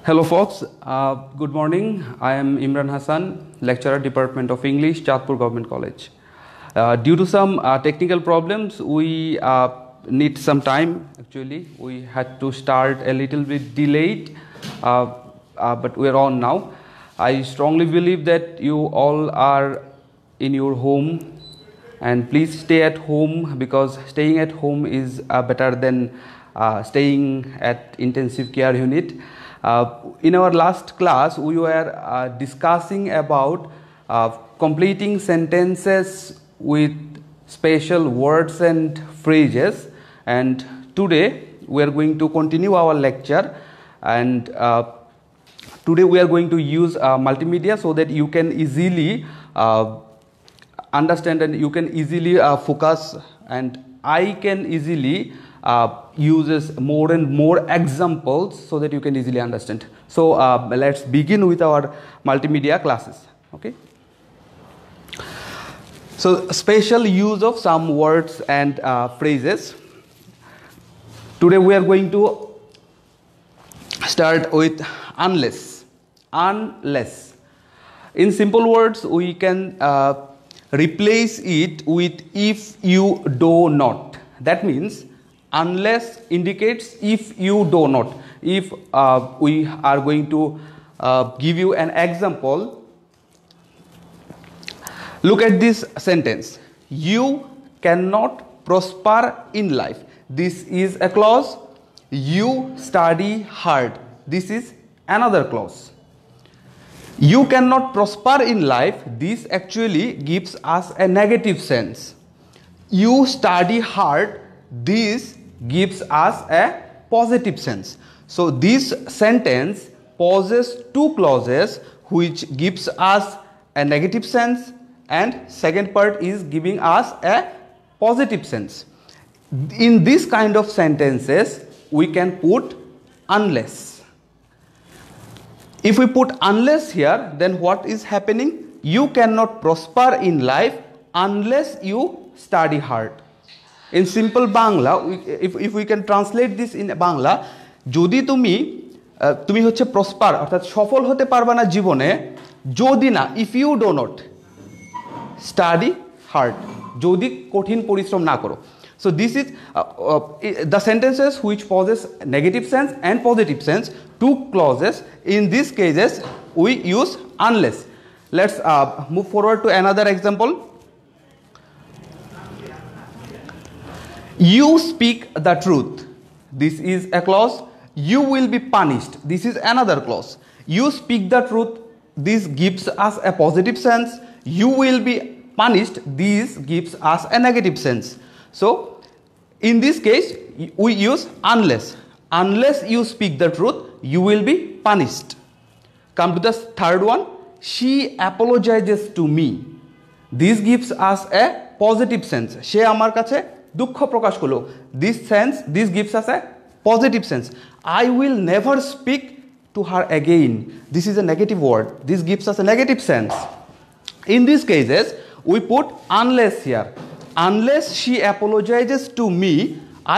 Hello folks, good morning. I am Imran Hassan, lecturer, Department of English, Chatpur Government College. Due to some technical problems, we need some time actually. We had to start a little bit delayed, but we are on now. I strongly believe that you all are in your home, and please stay at home because staying at home is better than staying at intensive care unit. In our last class, we were discussing about completing sentences with special words and phrases, and today we are going to continue our lecture, and today we are going to use multimedia so that you can easily understand and you can easily focus, and I can easily uses more and more examples so that you can easily understand. So let's begin with our multimedia classes. Okay. So special use of some words and phrases. Today we are going to start with unless. Unless. In simple words, we can replace it with if you do not. That means unless indicates if you do not. If we are going to give you an example, look at this sentence. You cannot prosper in life. This is a clause. You study hard. This is another clause. You cannot prosper in life. This actually gives us a negative sense. You study hard. This gives us a positive sense. So this sentence possesses two clauses which gives us a negative sense, and second part is giving us a positive sense. In this kind of sentences we can put unless. If we put unless here, then what is happening? You cannot prosper in life unless you study hard. In simple Bangla, if we can translate this in Bangla, যদি তুমি হচ্ছে prosper অর্থাৎ সফল হতে পারবা না জীবনে যদি না, if you do not study hard, যদি কঠিন পরিশ্রম না করো. So this is the sentences which possess negative sense and positive sense, two clauses. In these cases we use unless. Let's move forward to another example. You speak the truth. This is a clause. You will be punished. This is another clause. You speak the truth. This gives us a positive sense. You will be punished. This gives us a negative sense. So in this case we use unless. Unless you speak the truth, you will be punished. Come to the third one. She apologizes to me. This gives us a positive sense. She amar kache দুঃখ প্রকাশ করলো. This gives us a positive sense. I will never speak to her again. This is a negative word. This gives us a negative sense. In these cases we put unless here. Unless she apologizes to me,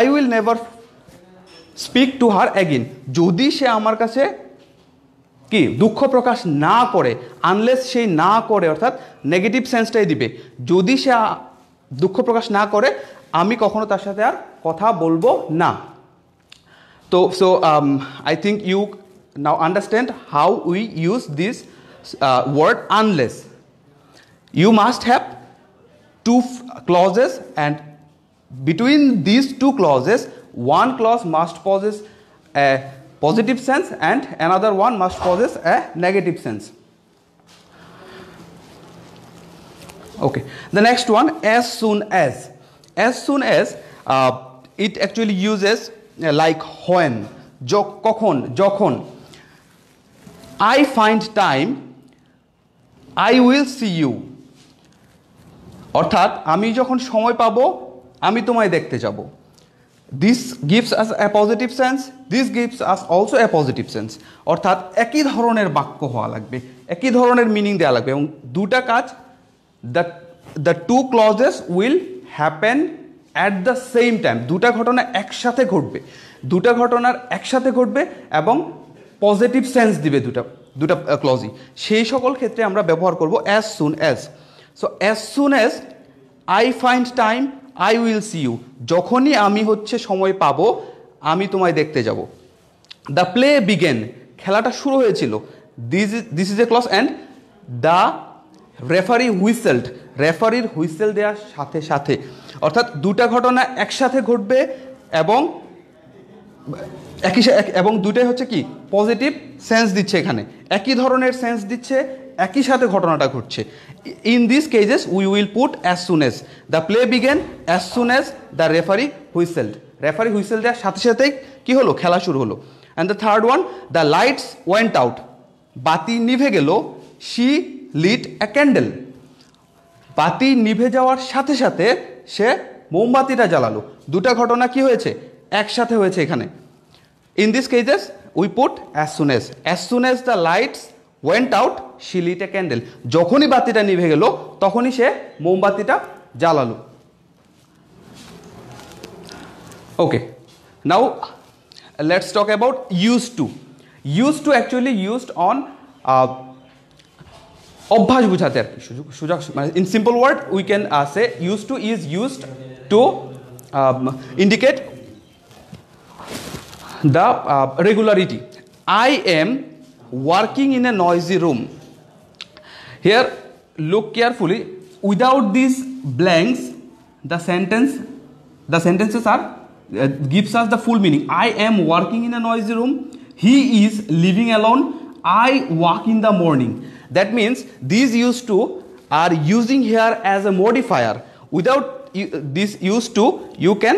I will never speak to her again. যদি সে আমার কাছে কি দুঃখ প্রকাশ না করে, unless সে না করে অর্থাৎ নেগেটিভ সেন্সটাই দিবে। যদি সে দুঃখ প্রকাশ না করে আমি কখনো তার সাথে আর কথা বলবো না। So I think you now understand how we use this word unless. You must have two clauses, and between these two clauses one clause must possess a positive sense and another one must possess a negative sense. Okay, the next one, as soon as. As soon as it actually uses like when, কখন, যখন. I find time, I will see you. অর্থাৎ আমি যখন সময় পাবো আমি তোমায় দেখতে যাব. This gives us a positive sense. This gives us also a positive sense. অর্থাৎ একই ধরনের বাক্য হওয়া লাগবে, একই ধরনের মিনিং দেওয়া লাগবে এবং দুটা কাজ, the two clauses will happen at the same time. দুটা ঘটনা একসাথে ঘটবে। দুটা ঘটনার একসাথে ঘটবে এবং পজিটিভ সেন্স দিবে দুটা ক্লজই, সেই সকল ক্ষেত্রে আমরা ব্যবহার করব as soon as. So as soon as I find time I will see you, যখনই আমি হচ্ছে সময় পাবো আমি তোমায় দেখতে যাব। দ্য প্লে বিগেন, খেলাটা শুরু হয়েছিল, this is a clause. And the referee whistled, রেফারির হুইসেল দেওয়ার সাথে সাথে, অর্থাৎ দুটা ঘটনা একসাথে ঘটবে এবং এবং দুটাই হচ্ছে কি পজিটিভ সেন্স দিচ্ছে, এখানে একই ধরনের সেন্স দিচ্ছে, একই সাথে ঘটনাটা ঘটছে। In this cases we will put as soon as, the play began as soon as the referee whistled, referee whistle দেওয়ার সাথে সাথেই কি হলো, খেলা শুরু হলো। And the third one, the lights went out, বাতি নিভে গেল, শি লিট এ ক্যান্ডেল, বাতি নিভে যাওয়ার সাথে সাথে সে মোমবাতিটা জ্বালালো। দুটা ঘটনা কি হয়েছে, একসাথে হয়েছে এখানে। In this cases we put as soon as the lights went out she lit a candle, যখনই বাতিটা নিভে গেল তখনই সে মোমবাতিটা জ্বালালো। Okay, now let's talk about use to. Use to actually used on অভ্যাস বোঝাতে আর কি, সুযোগ মানে in simple word we can say use to is used to indicate the regularity. I am working in a noisy room. Here look carefully, without these blanks the sentences are gives us the full meaning. I am working in a noisy room, he is living alone, I walk in the morning. That means these used to are using here as a modifier. Without this used to, you can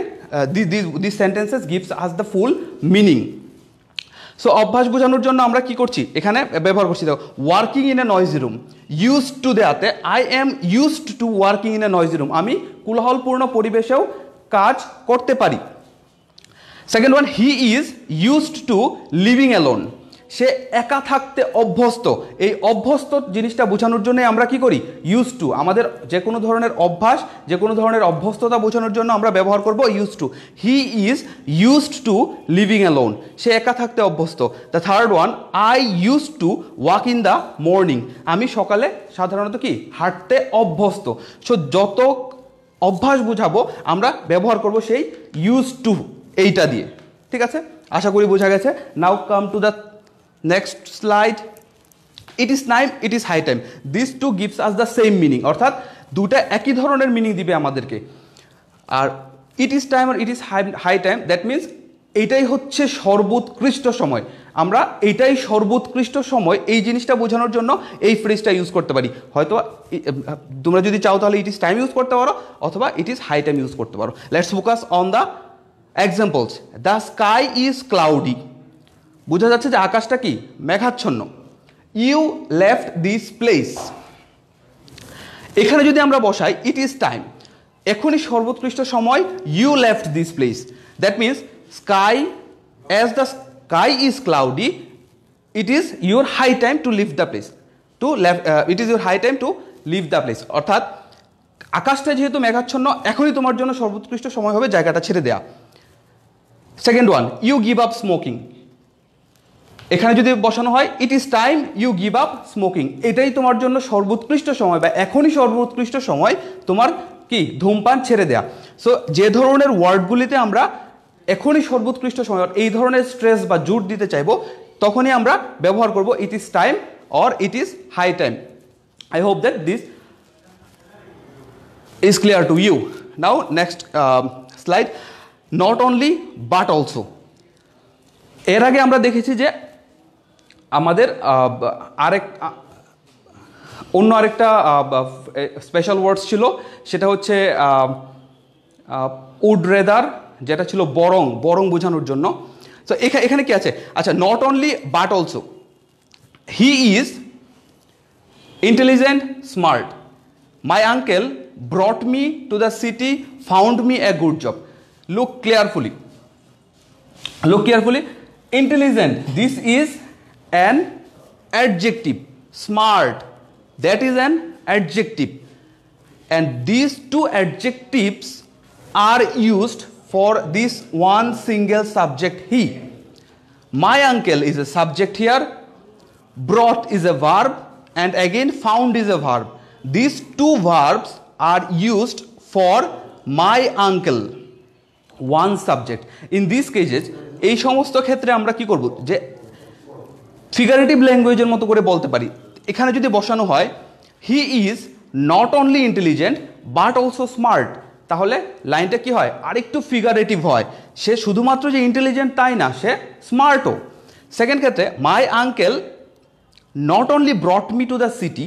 these sentences gives us the full meaning. So অভ্যাস বোঝানোর জন্য আমরা কি করছি, এখানে ব্যবহার করছি দেখো, working in a noisy room, used to দেয়াতে I am used to working in a noisy room, আমি কোলাহলপূর্ণ পরিবেশেও কাজ করতে পারি। Second one, he is used to living alone, সে একা থাকতে অভ্যস্ত। এই অভ্যস্ত জিনিসটা বোঝানোর জন্য আমরা কি করি, ইউজ টু। আমাদের যে কোনো ধরনের অভ্যাস, যে কোনো ধরনের অভ্যস্ততা বোঝানোর জন্য আমরা ব্যবহার করব use to. He is used to living alone, সে একা থাকতে অভ্যস্ত। The third one, I use to walk in the morning, আমি সকালে সাধারণত কি হাঁটতে অভ্যস্ত। সো যত অভ্যাস বোঝাবো আমরা ব্যবহার করব সেই ইউজ টু এইটা দিয়ে। ঠিক আছে, আশা করি বোঝা গেছে। Now come to the next slide. It is time, it is high time. These two gives us the same meaning, অর্থাৎ দুটা একই ধরনের মিনিং দিবে আমাদেরকে। আর it is time R it is high time, that means এটাই হচ্ছে সর্বোৎকৃষ্ট সময়। আমরা এটাই সর্বোৎকৃষ্ট সময়, এই জিনিসটা বোঝানোর জন্য এই ফ্রেজটা ইউজ করতে পারি। হয়তো তোমরা যদি চাও তাহলে ইট ইজ টাইম ইউজ করতে পারো, অথবা it is high time use করতে পারো। Let's focus on the examples. The sky is cloudy, বোঝা যাচ্ছে যে আকাশটা কি মেঘাচ্ছন্ন। ইউ লেফট দিস প্লেস, এখানে যদি আমরা বসাই ইট ইজ টাইম, এখনই সর্বোৎকৃষ্ট সময়। You left this place, that means sky, as the sky is cloudy, it is your high time to leave the place, it is your high time to leave the place. অর্থাৎ আকাশটা যেহেতু মেঘাচ্ছন্ন, এখনই তোমার জন্য সর্বোৎকৃষ্ট সময় হবে জায়গাটা ছেড়ে দেয়া। Second one, you give up smoking, এখানে যদি বসানো হয় it is time you give up smoking, এটাই তোমার জন্য সর্বোৎকৃষ্ট সময় বা এখনই সর্বোৎকৃষ্ট সময় তোমার কি ধূমপান ছেড়ে দেয়া। সো যে ধরনের ওয়ার্ডগুলিতে আমরা এখনই সর্বোৎকৃষ্ট সময় এই ধরনের স্ট্রেস বা জোর দিতে চাইবো, তখনই আমরা ব্যবহার করব it is time or it is high time. I hope that this is clear to you. Now next slide, not only but also. এর আগে আমরা দেখেছি যে আমাদের অন্য আরেকটা স্পেশাল ওয়ার্ডস ছিল, সেটা হচ্ছে উড রেদার, যেটা ছিল বরং, বরং বোঝানোর জন্য। তো এখানে কি আছে, আচ্ছা, not only but also, he is intelligent smart, my uncle ব্রট me to the city, found me a good job. Look carefully, look carefully. Intelligent, this is an adjective. Smart, that is an adjective, and these two adjectives are used for this one single subject he. My uncle is a subject here, brought is a verb, and again found is a verb. These two verbs are used for my uncle, one subject. In these cases এই সমস্ত ক্ষেত্রে আমরা কি করব, যে figurative ল্যাঙ্গুয়েজের মতো করে বলতে পারি। এখানে যদি বসানো হয় he is not only intelligent but also smart, তাহলে লাইনটা কি হয়, আরেকটু ফিগারেটিভ হয়। সে শুধুমাত্র যে ইন্টেলিজেন্ট তাই না, সে স্মার্টও। সেকেন্ড ক্ষেত্রে my uncle not only ব্রট me to the city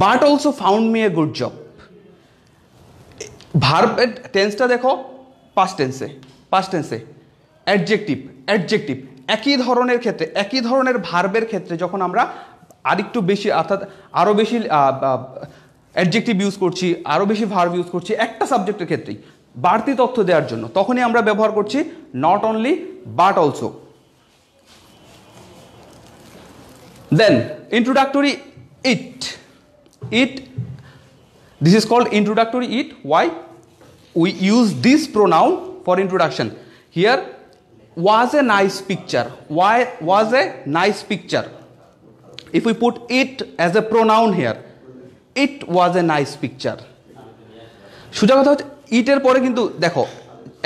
but also found me a good job. ভার্বের টেন্সটা দেখো, পাস্ট টেন্সে অ্যাডজেক্টিভ একই ধরনের ক্ষেত্রে, একই ধরনের ভার্বের ক্ষেত্রে যখন আমরা আরেকটু বেশি, অর্থাৎ আরও বেশি অ্যাডজেক্টিভ ইউজ করছি, আরও বেশি ভার্ব ইউজ করছি একটা সাবজেক্টের ক্ষেত্রেই বাড়তি তথ্য দেওয়ার জন্য, তখনই আমরা ব্যবহার করছি not only but also. Then introductory it, this is called introductory it. Why? We use this pronoun for introduction. Here was a nice picture. Why was a nice picture? If we put it as a pronoun here, it was a nice picture. সোজা কথা হচ্ছে ইটের পরে কিন্তু দেখো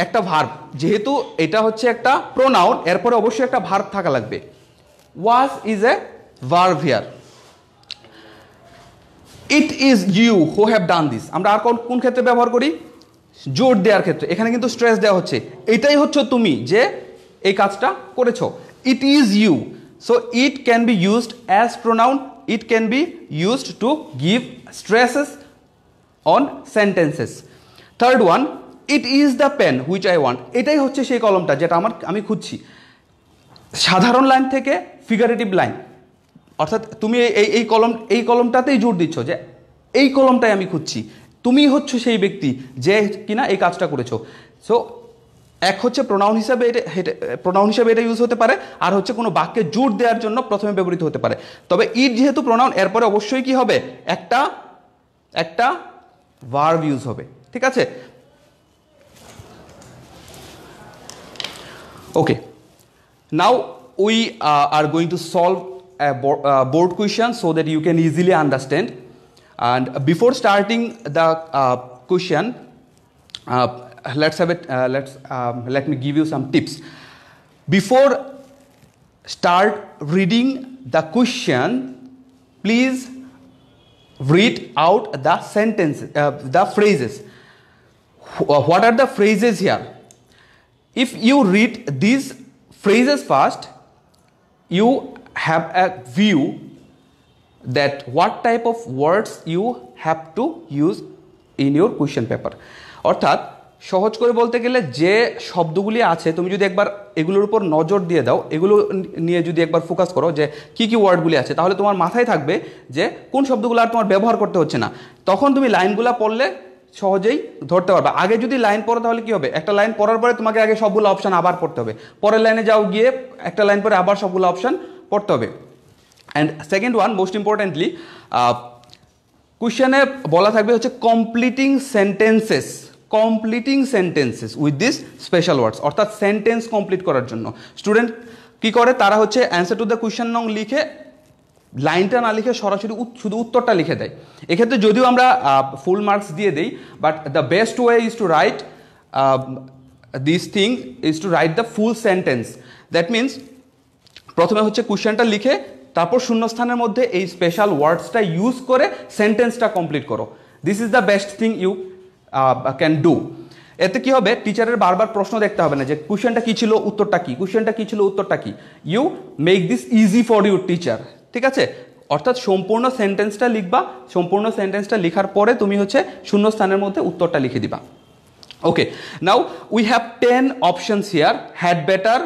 একটা verb, যেহেতু এটা হচ্ছে একটা প্রোনাউন, এরপরে অবশ্যই একটা ভার্ব থাকা লাগবে। was is a verb here. It is you who have done this. আমরা আর কোন ক্ষেত্রে ব্যবহার করি, জোর দেওয়ার ক্ষেত্রে। এখানে কিন্তু স্ট্রেস দেওয়া হচ্ছে, এটাই হচ্ছে তুমি যে এই কাজটা করেছো। It is you. So it can be used as pronoun. It can be used to give stresses on sentences. Third one, it is the pen which I want. এটাই হচ্ছে সেই কলমটা যেটা আমি খুঁজছি। সাধারণ লাইন থেকে ফিগারেটিভ লাইন, অর্থাৎ তুমি এই কলমটাতেই জোর দিচ্ছ যে এই কলমটাই আমি খুঁজছি, তুমি হচ্ছ সেই ব্যক্তি যে কিনা এই কাজটা করেছো। সো এক হচ্ছে প্রোনাউন হিসাবে এটা ইউজ হতে পারে, আর হচ্ছে কোনো বাক্যে জোর দেওয়ার জন্য প্রথমে ব্যবহৃত হতে পারে। তবে ইট যেহেতু প্রোনাউন, এরপরে অবশ্যই কি হবে, একটা ভার্ব ইউজ হবে। ঠিক আছে, okay. Now we are going to solve a board question so that you can easily understand. And before starting the question, let me give you some tips. Before start reading the question, please read out the sentences, the phrases. What are the phrases here? If you read these phrases first, you have a view that what type of words you have to use in your question paper. অর্থাৎ সহজ করে বলতে গেলে যে শব্দগুলি আছে, তুমি যদি একবার এগুলোর উপর নজর দিয়ে দাও, এগুলো নিয়ে যদি একবার ফোকাস করো যে কি কি ওয়ার্ডগুলি আছে, তাহলে তোমার মাথায় থাকবে যে কোন শব্দগুলো আর তোমার ব্যবহার করতে হচ্ছে না। তখন তুমি লাইনগুলো পড়লে সহজেই ধরতে পারবে। আগে যদি লাইন পড়ো তাহলে কি হবে, একটা লাইন পড়ার পরে তোমাকে আগে সবগুলো অপশান আবার পড়তে হবে, পরের লাইনে যাও গিয়ে একটা লাইন পরে আবার সবগুলো অপশান পড়তে হবে। And second one, most importantly, কোশ্চেনে বলা থাকবে হচ্ছে completing sentences with this special words, অর্থাৎ সেন্টেন্স কমপ্লিট করার জন্য স্টুডেন্ট কি করে, তারা হচ্ছে অ্যান্সার টু দ্য কোশ্চেন নং লিখে লাইনটা না লিখে সরাসরি শুধু উত্তরটা লিখে দেয়। এক্ষেত্রে যদিও আমরা ফুল মার্কস দিয়ে দিই, but the best way is to write this thing is to write the full sentence. That means প্রথমে হচ্ছে কোশ্চেনটা লিখে তারপর শূন্যস্থানের মধ্যে এই স্পেশাল ওয়ার্ডসটা ইউজ করে সেন্টেন্সটা কমপ্লিট করো। This is the best thing you can do. এতে কি হবে, টিচারের বারবার প্রশ্ন দেখতে হবে না যে কোশ্চেনটা কী ছিল, উত্তরটা কী, কোশ্চেনটা কী ছিল, উত্তরটা কী। You make this easy for your teacher. ঠিক আছে, অর্থাৎ সম্পূর্ণ সেন্টেন্সটা লিখবা, সম্পূর্ণ সেন্টেন্সটা লেখার পরে তুমি হচ্ছে শূন্যস্থানের মধ্যে উত্তরটা লিখে দিবা। Okay, now we have 10 options here. Had better,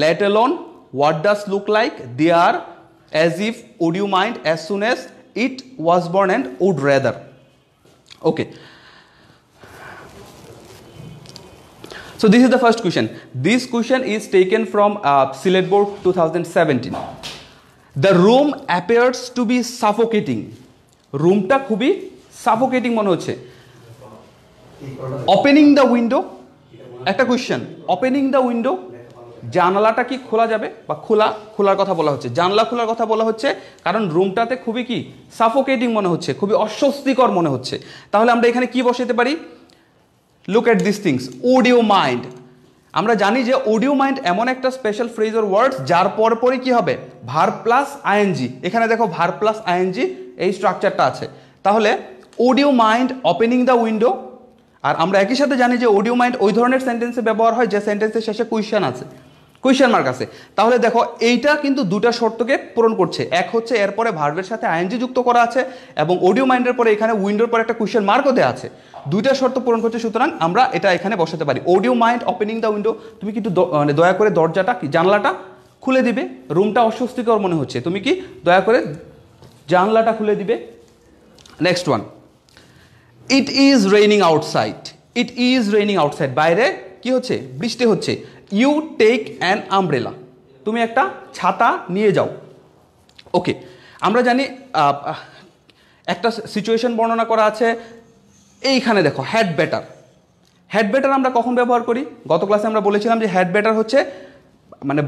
let alone, what does look like, there, as if, would you mind, as soon as, it was born, and would rather. Okay, so this is the first question. This question is taken from Slate Board 2017. The room appears to be suffocating. Roomটা খুবই suffocating মনে হচ্ছে। Opening the window, একটা question, opening the window, জানালাটা কি খোলা যাবে বা খোলার কথা বলা হচ্ছে, জানলা খোলার কথা বলা হচ্ছে, কারণ রুমটাতে খুবই কি সাফোকেটিং মনে হচ্ছে, খুবই অস্বস্তিকর মনে হচ্ছে। তাহলে আমরা এখানে কি বসাতে পারি? Look at this things, audio mind. আমরা জানি যে অডিও মাইন্ড এমন একটা স্পেশাল ফ্রেজ অর ওয়ার্ডস যার পরপরই কি হবে? Verb plus ING. এখানে দেখো ভার্ব প্লাস আইএনজি এই স্ট্রাকচারটা আছে। তাহলে would you mind opening the window. আর আমরা একই সাথে জানি যে অডিও মাইন্ড ওই ধরনের সেন্টেন্সে ব্যবহার হয় যে সেন্টেন্সের শেষে কোয়েশ্চেন আছে, কোয়েশ্চেন মার্ক আছে। তাহলে দেখো এইটা কিন্তু দুটা শর্তকে পূরণ করছে। এক হচ্ছে এরপরে ভার্বের সাথে আইএনজি যুক্ত করা আছে, এবং অডিও মাইন্ডের পরে এখানে উইন্ডোর পরে একটা কোয়েশ্চেন মার্কও দেওয়া আছে। দুইটা শর্ত পূরণ করছে, সুতরাং আমরা এটা এখানে বসাতে পারি। Audio mind opening the window, তুমি কিন্তু মানে দয়া করে দরজাটা কি জানলাটা খুলে দিবে, রুমটা অস্বস্তিকর মনে হচ্ছে, তুমি কি দয়া করে জানলাটা খুলে দিবে। Next one, it is raining outside. It is raining outside, বাইরে কি হচ্ছে? বৃষ্টি হচ্ছে। ইউ টেক অ্যান আমব্রেলা, তুমি একটা ছাতা নিয়ে যাও। ওকে, আমরা জানি একটা সিচুয়েশন বর্ণনা করা আছে। এইখানে দেখো হ্যাড বেটার। হ্যাড বেটার আমরা কখন ব্যবহার করি? গত ক্লাসে আমরা বলেছিলাম যে হ্যাড বেটার হচ্ছে মানে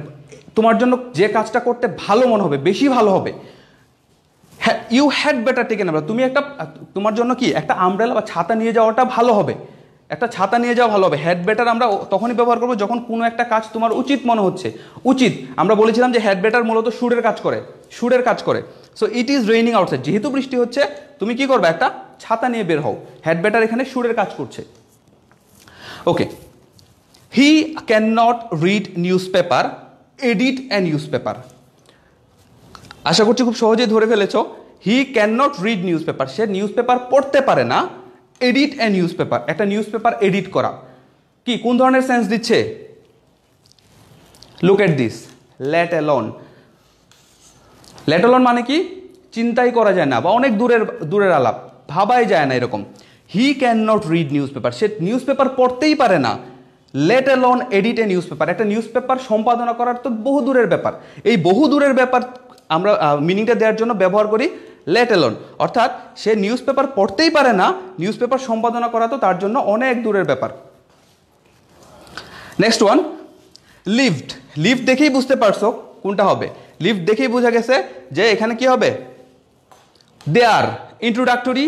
তোমার জন্য যে কাজটা করতে ভালো মনে হবে, বেশি ভালো হবে। You had better taken umbrella, তুমি একটা তোমার জন্য কি একটা আমব্রেলা বা ছাতা নিয়ে যাওয়াটা ভালো হবে, একটা ছাতা নিয়ে যাওয়া ভালো হবে। হ্যাড বেটার আমরা তখনই ব্যবহার করবো যখন কোনো একটা কাজ তোমার উচিত মনে হচ্ছে। উচিত, আমরা বলেছিলাম যে হ্যাড বেটার মূলত সুরের কাজ করে, সুরের কাজ করে। So it is raining outside, যেহেতু বৃষ্টি হচ্ছে তুমি কি করবে? একটা ছাতা নিয়ে বের হও। হ্যাড বেটার এখানে সুরের কাজ করছে। Okay, he can not read newspaper, edit a newspaper. আশা করছি খুব সহজেই ধরে ফেলেছ। He can not read newspaper, সে নিউজ পেপার পড়তে পারে না। এডিট এ নিউজ পেপার, একটা নিউজ পেপার এডিট করা, কি কোন ধরনের সেন্স দিচ্ছে? Look at this, let alone. Let alone মানে কি? চিন্তাই করা যায় না বা অনেক দূরের আলাপ, ভাবাই যায় না এরকম। হি can not read newspaper, সে নিউজ পেপার পড়তেই পারে না। Let alone edit a newspaper, একটা নিউজ পেপার সম্পাদনা করার তো বহু দূরের ব্যাপার। এই বহু দূরের ব্যাপার আমরা মিনিংটা দেওয়ার জন্য ব্যবহার করি লেট অ্যালোন, অর্থাৎ সে নিউজ পেপার পড়তেই পারে না, নিউজ পেপার সম্পাদনা করা তো তার জন্য অনেক দূরের ব্যাপার। Next one, lift. লিফট দেখেই বুঝতে পারছো কোনটা হবে। লিফট দেখেই বোঝা গেছে যে এখানে কি হবে? There, introductory.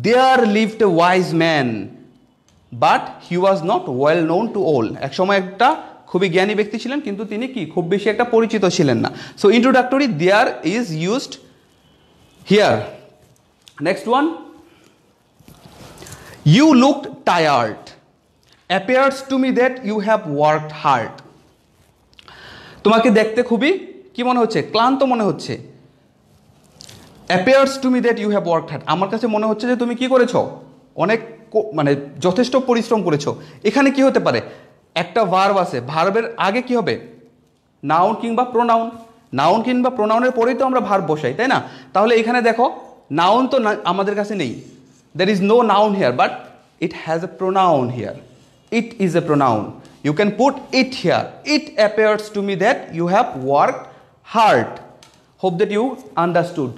There lived a wise man but he was not well known to all. এক সময় একটা খুবই জ্ঞানী ব্যক্তি ছিলেন, কিন্তু তিনি কি খুব বেশি একটা পরিচিত ছিলেন না। So introductory there is used here. Next one, you looked tired, appears to me that you have worked hard. তোমাকে দেখতে খুবই কি মনে হচ্ছে? ক্লান্ত মনে হচ্ছে। Appears to me that you have worked hard, আমার কাছে মনে হচ্ছে যে তুমি কি করেছো? অনেক মানে যথেষ্ট পরিশ্রম করেছো। এখানে কি হতে পারে? একটা ভার্ব আছে, ভার্বের আগে কি হবে? নাউন কিংবা প্রোনাউন। নাউন কিংবা প্রোনাউনের পরেই তো আমরা ভার্ব বসাই, তাই না? তাহলে এখানে দেখো নাউন তো আমাদের কাছে নেই, there is no noun here, but it has a pronoun here. It is a pronoun, you can put it here. It appears to me that you have worked hard. Hope that you understood.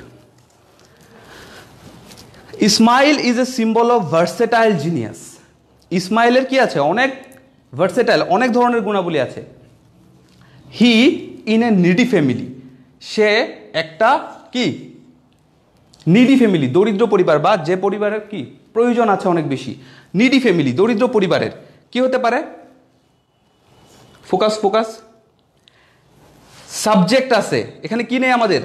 Ismail is a symbol of versatile genius. ইসমাইলের কি আছে? অনেক versatile, অনেক ধরনের গুণাবলী আছে। He in a needy family, সে একটা কি নিডি ফ্যামিলি, দরিদ্র পরিবার বা যে পরিবারের কি প্রয়োজন আছে অনেক বেশি। নিডি ফ্যামিলি, দরিদ্র পরিবারের কি হতে পারে? ফোকাস ফোকাস, সাবজেক্ট আছে এখানে, কি নেই আমাদের?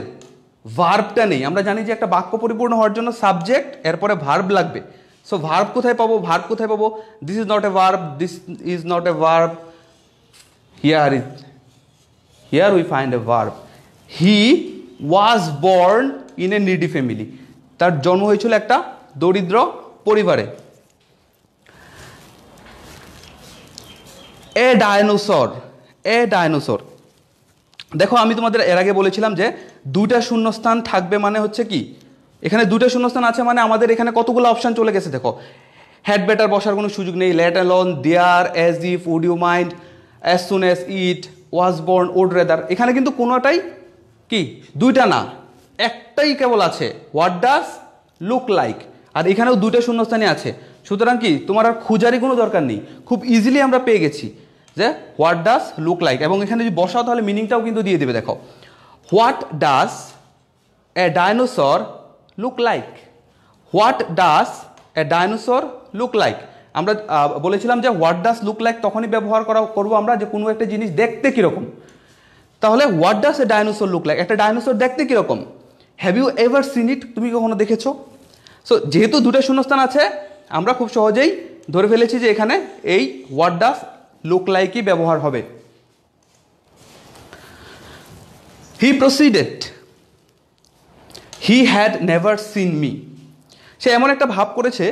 ভার্বটা নেই। আমরা জানি যে একটা বাক্য পরিপূর্ণ হওয়ার জন্য সাবজেক্ট এরপরে ভার্ব লাগবে। সো ভার্ব কোথায় পাবো? ভার্ব কোথায় পাবো? This is not a verb, this is not a verb, here we find a verb. He was born in a needy family, তার জন্ম হয়েছিল একটা দরিদ্র পরিবারে। এ ডায়নোসর, এ ডায়নোসর। দেখো আমি তোমাদের এর আগে বলেছিলাম যে দুইটা শূন্যস্থান থাকবে মানে হচ্ছে কি, এখানে দুইটা শূন্যস্থান আছে মানে আমাদের এখানে কতগুলো অপশন চলে গেছে। দেখো হ্যাড বেটার বসার কোনো সুযোগ নেই। Let alone, there, as if, would you mind, as soon as, it, was born, would rather. এখানে কিন্তু কোনোটাই কি দুইটা না, একটাই কেবল আছে, হোয়াট ডাজ লুক লাইক। আর এখানেও দুইটা শূন্যস্থানই আছে। সুতরাং কি তোমার আর খোঁজারই কোনো দরকার নেই, খুব ইজিলি আমরা পেয়ে গেছি যে হোয়াট ডাজ লুক লাইক, এবং এখানে যদি বসাও তাহলে মিনিংটাও কিন্তু দিয়ে দেবে। দেখো, what does a dinosaur look like, what does a dinosaur look like. আমরা বলেছিলাম যে হোয়াট ডাজ লুক লাইক তখনই ব্যবহার করবো আমরা যে কোনো একটা জিনিস দেখতে কীরকম। তাহলে what does a dinosaur look like, একটা ডাইনোসর দেখতে কীরকম, have you ever seen it, তুমি কখনো দেখেছো? সো যেহেতু দুটো শূন্যস্থান আছে আমরা খুব সহজেই ধরে ফেলেছি যে এখানে এই হোয়াট ডাজ লুক লাইকই ব্যবহার হবে। He proceeded, he had never seen me, সে এমন একটা ভাব করেছে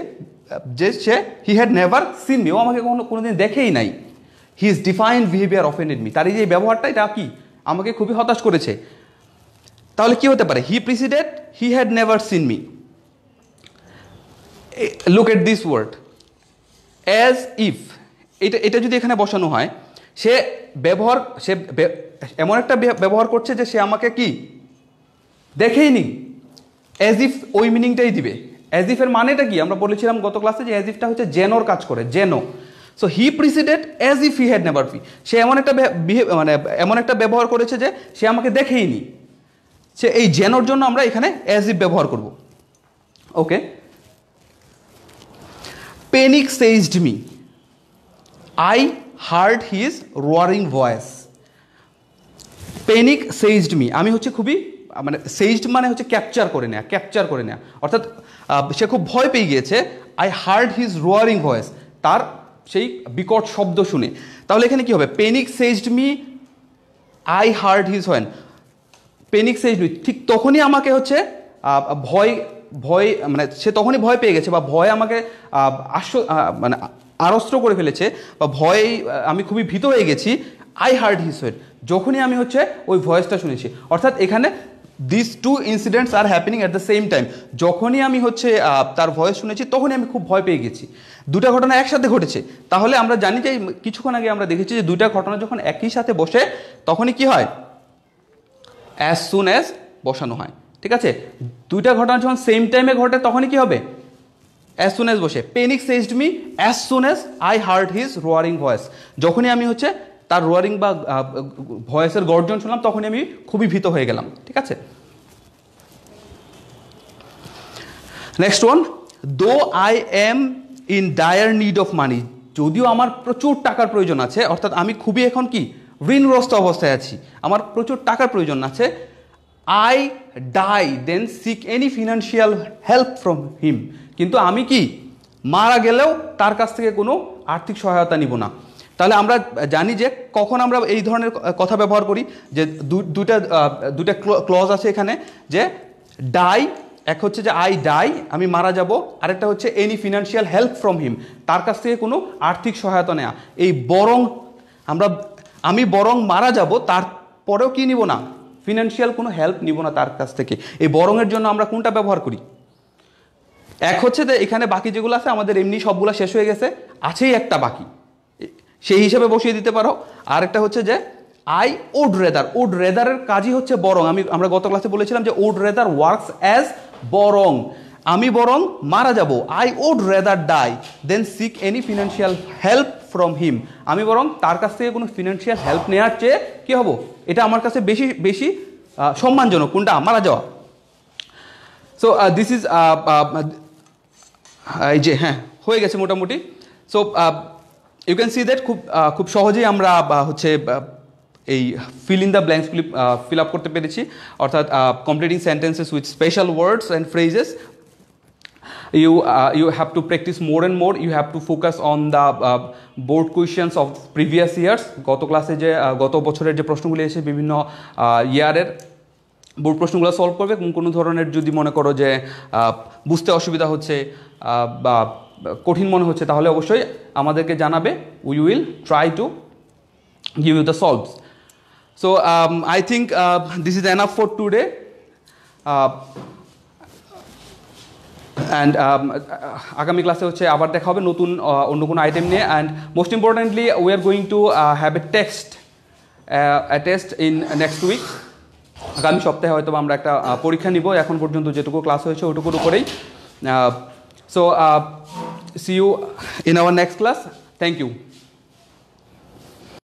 যে সে he had never seen me, ও আমাকে কোনোদিন দেখেই নাই। His defined behaviour offended me, তার এই যে ব্যবহারটা এটা কি আমাকে খুবই হতাশ করেছে। তাহলে কি হতে পারে, he preceded, he had never seen me. Look at this word as if, এটা যদি এখানে বসানো হয়, সে এমন একটা ব্যবহার করছে যে সে আমাকে কি দেখেই নি, অ্যাজ ইফ ওই মিনিংটাই দিবে। অ্যাজ ইফের মানেটা কি আমরা বলেছিলাম গত ক্লাসে যে অ্যাজ ইফটা হচ্ছে জেনোর কাজ করে, জেনো। So he preceded as if he had never fee, সে এমন একটা ব্যবহার করেছে যে সে আমাকে দেখেই নি, সে এই জেনোর জন্য আমরা এখানে অ্যাজ ইফ ব্যবহার করব। Okay, panic seized me, I heard his roaring voice. Panic seized me, আমি হচ্ছে খুবই সেইজড মানে হচ্ছে ক্যাপচার করে নেয়া, অর্থাৎ সে খুব ভয় পেয়ে গিয়েছে। I heard his roaring voice, তার সেই বিকট শব্দ শুনে। তাহলে এখানে কি হবে, panic seized me, I heard his when, panic seized me, ঠিক তখনই আমাকে হচ্ছে ভয় সে তখনই ভয় পেয়ে গেছে বা ভয় আমাকে আড়ষ্ট করে ফেলেছে বা ভয় আমি খুবই ভীত হয়ে গেছি। আই হার্ড হিজ হোয়েন, যখনই আমি হচ্ছে ওই ভয়েসটা শুনেছি। অর্থাৎ এখানে this two incidents are happening at the same time, যখনই আমি হচ্ছে তার ভয়েস শুনেছি তখনই আমি খুব ভয় পেয়ে গেছি। দুটা ঘটনা একসাথে ঘটেছে। তাহলে আমরা জানি যে কিছুক্ষণ আগে আমরা দেখেছি যে দুইটা ঘটনা যখন একই সাথে বসে তখনই কি হয়, অ্যাজ সুন অ্যাজ বসানো হয়। ঠিক আছে, দুইটা ঘটনা যখন সেম টাইমে ঘটে তখনই কি হবে, অ্যাজ সুন অ্যাজ বসে। Panic seized me as soon as I heard his roaring voice, যখনই আমি হচ্ছে তার রোয়ারিং বা ভয়েসের গর্জন শুনলাম তখনই আমি খুবই ভীত হয়ে গেলাম। ঠিক আছে, next one, though I am in dire need of money, যদিও আমার প্রচুর টাকার প্রয়োজন আছে, অর্থাৎ আমি খুবই এখন কি ঋণগ্রস্ত অবস্থায় আছি, আমার প্রচুর টাকার প্রয়োজন আছে। I die than seek any financial help from him, কিন্তু আমি কি মারা গেলেও তার কাছ থেকে কোনো আর্থিক সহায়তা নিব না। তাহলে আমরা জানি যে কখন আমরা এই ধরনের কথা ব্যবহার করি, যে দুইটা ক্লজ আছে এখানে, যে ডাই, এক হচ্ছে যে আই ডাই আমি মারা যাব, আরেকটা হচ্ছে এনি ফিনান্সিয়াল হেল্প ফ্রম হিম, তার কাছ থেকে কোনো আর্থিক সহায়তা নেওয়া। এই বরং আমি বরং মারা যাব, তারপরেও কি নিব না, ফিনান্সিয়াল কোনো হেল্প নিব না তার কাছ থেকে। এই বরংয়ের জন্য আমরা কোনটা ব্যবহার করি, এক হচ্ছে যে এখানে বাকি যেগুলো আছে আমাদের এমনি সবগুলো শেষ হয়ে গেছে, আছেই একটা বাকি, সেই হিসাবে বসিয়ে দিতে পারো। আর একটা হচ্ছে যে আই উড রেদার, উড রেদারের কাজই হচ্ছে বরং। আমরা গত ক্লাসে বলেছিলাম যে উড রেদার ওয়ার্কস অ্যাজ বরং, আমি বরং মারা যাব। I would rather die than seek any financial help from him, আমি বরং তার কাছ থেকে কোনো ফিনান্সিয়াল হেল্প নেওয়ার চেয়ে কী হবো, এটা আমার কাছে বেশি সম্মানজনক, কোনটা, মারা যাওয়া। সো দিস ইজ এই যে হ্যাঁ হয়ে গেছে মোটামুটি। So you can see that খুব সহজেই আমরা হচ্ছে এই ফিল ইন দ্য ব্ল্যাঙ্কসগুলি ফিল আপ করতে পেরেছি, অর্থাৎ completing sentences with special words and phrases. You have to practice more and more. You have to focus on the board questions of previous years. গত বছরের যে প্রশ্নগুলি এসে বিভিন্ন ইয়ারের বোর্ড প্রশ্নগুলো সলভ করবে। কোনো ধরনের যদি মনে করো যে বুঝতে অসুবিধা হচ্ছে বা কঠিন মনে হচ্ছে তাহলে অবশ্যই আমাদেরকে জানাবে। We will try to give you the solves. So I think this is enough for today. And আগামী ক্লাসে হচ্ছে আবার দেখা হবে নতুন অন্য কোনো আইটেম নিয়ে। And most importantly we are going to have a test in next week. আগামী সপ্তাহে হয়তো আমরা একটা পরীক্ষা নিব। এখন পর্যন্ত যেটুকু ক্লাস হয়েছে ওইটুকুর উপরেই। So see you in our next class. Thank you.